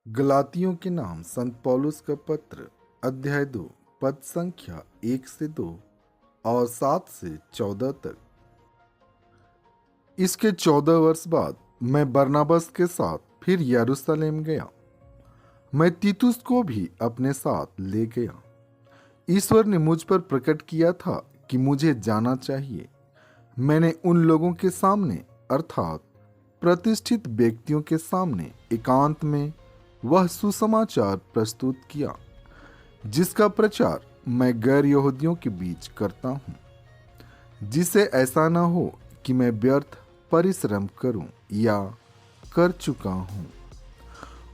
गलातियों के नाम संत पौलुस का पत्र अध्याय 2 पद संख्या 1 से 2 और 7 से 14 तक। इसके 14 वर्ष बाद मैं बरनाबस के साथ फिर यरूशलेम गया। मैं तीतुस को भी अपने साथ ले गया। ईश्वर ने मुझ पर प्रकट किया था कि मुझे जाना चाहिए। मैंने उन लोगों के सामने अर्थात प्रतिष्ठित व्यक्तियों के सामने एकांत में वह सुसमाचार प्रस्तुत किया जिसका प्रचार मैं गैर यहूदियों के बीच करता हूँ, जिससे ऐसा न हो कि मैं व्यर्थ परिश्रम करूं या कर चुका हूँ।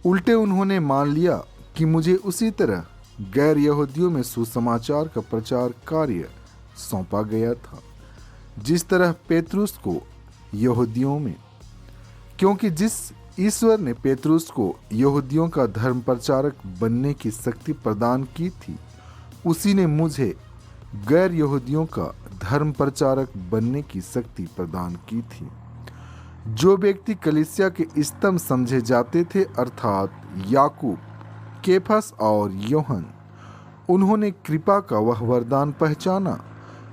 उल्टे उन्होंने मान लिया कि मुझे उसी तरह गैर यहूदियों में सुसमाचार का प्रचार कार्य सौंपा गया था जिस तरह पेतरुस को यहूदियों में, क्योंकि जिस ईश्वर ने पेतरुस को यहूदियों का धर्म प्रचारक बनने की शक्ति प्रदान की थी, उसी ने मुझे गैर यहूदियों का धर्म प्रचारक बनने की शक्ति प्रदान की थी। जो व्यक्ति कलीसिया के स्तंभ समझे जाते थे अर्थात याकूब, केफस और योहन, उन्होंने कृपा का वह वरदान पहचाना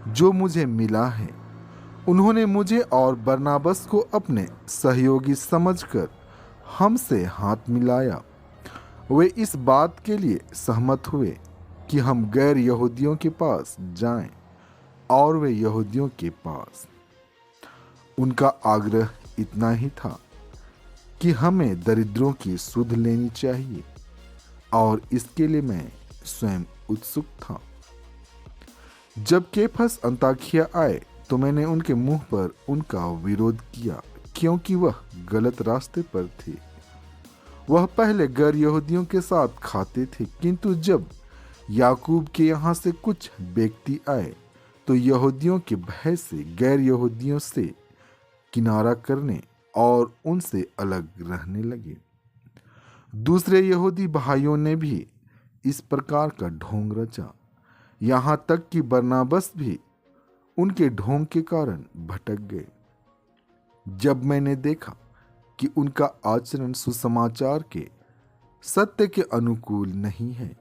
जो मुझे मिला है। उन्होंने मुझे और बरनाबस को अपने सहयोगी समझकर हमसे हाथ मिलाया। वे इस बात के लिए सहमत हुए कि हम गैर यहूदियों के पास जाएं और वे यहूदियों के पास। उनका आग्रह इतना ही था कि हमें दरिद्रों की सुध लेनी चाहिए और इसके लिए मैं स्वयं उत्सुक था। जब केफस अंताकिया आए तो मैंने उनके मुंह पर उनका विरोध किया क्योंकि वह गलत रास्ते पर थे। वह पहले गैर यहूदियों के साथ खाते थे, किंतु जब याकूब के यहाँ से कुछ व्यक्ति आए तो यहूदियों के भय से गैर यहूदियों से किनारा करने और उनसे अलग रहने लगे। दूसरे यहूदी भाइयों ने भी इस प्रकार का ढोंग रचा, यहाँ तक कि बरनाबस भी उनके ढोंग के कारण भटक गए। जब मैंने देखा कि उनका आचरण सुसमाचार के सत्य के अनुकूल नहीं है,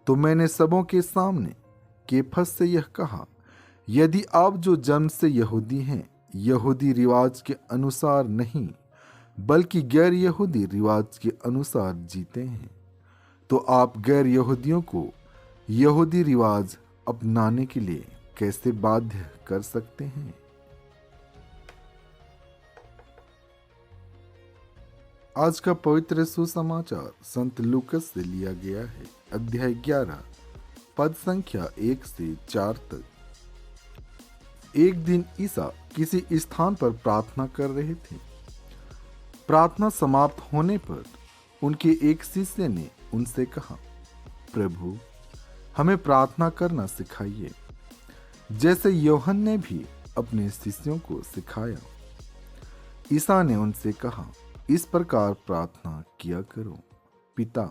तो मैंने सबों के सामने केफस से यह कहा, यदि आप जो जन्म से यहूदी हैं, यहूदी रिवाज के अनुसार नहीं बल्कि गैर यहूदी रिवाज के अनुसार जीते हैं, तो आप गैर यहूदियों को यहूदी रिवाज अपनाने के लिए कैसे बाध्य कर सकते हैं। आज का पवित्र सुसमाचार संत लूकस से लिया गया है, अध्याय 11 पद संख्या 1 से 4 तक। एक दिन ईसा किसी स्थान पर प्रार्थना कर रहे थे। प्रार्थना समाप्त होने पर उनके एक शिष्य ने उनसे कहा, प्रभु, हमें प्रार्थना करना सिखाइए जैसे यूहन्ना ने भी अपने शिष्यों को सिखाया। ईसा ने उनसे कहा, इस प्रकार प्रार्थना किया करो, पिता,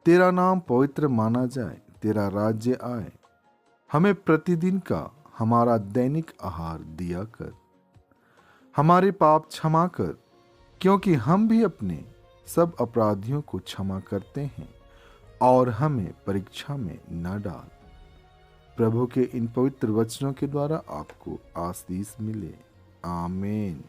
तेरा नाम पवित्र माना जाए, तेरा राज्य आए, हमें प्रतिदिन का हमारा दैनिक आहार दिया कर, हमारे पाप क्षमा कर क्योंकि हम भी अपने सब अपराधियों को क्षमा करते हैं, और हमें परीक्षा में न डाल। प्रभु के इन पवित्र वचनों के द्वारा आपको आशीष मिले। आमीन।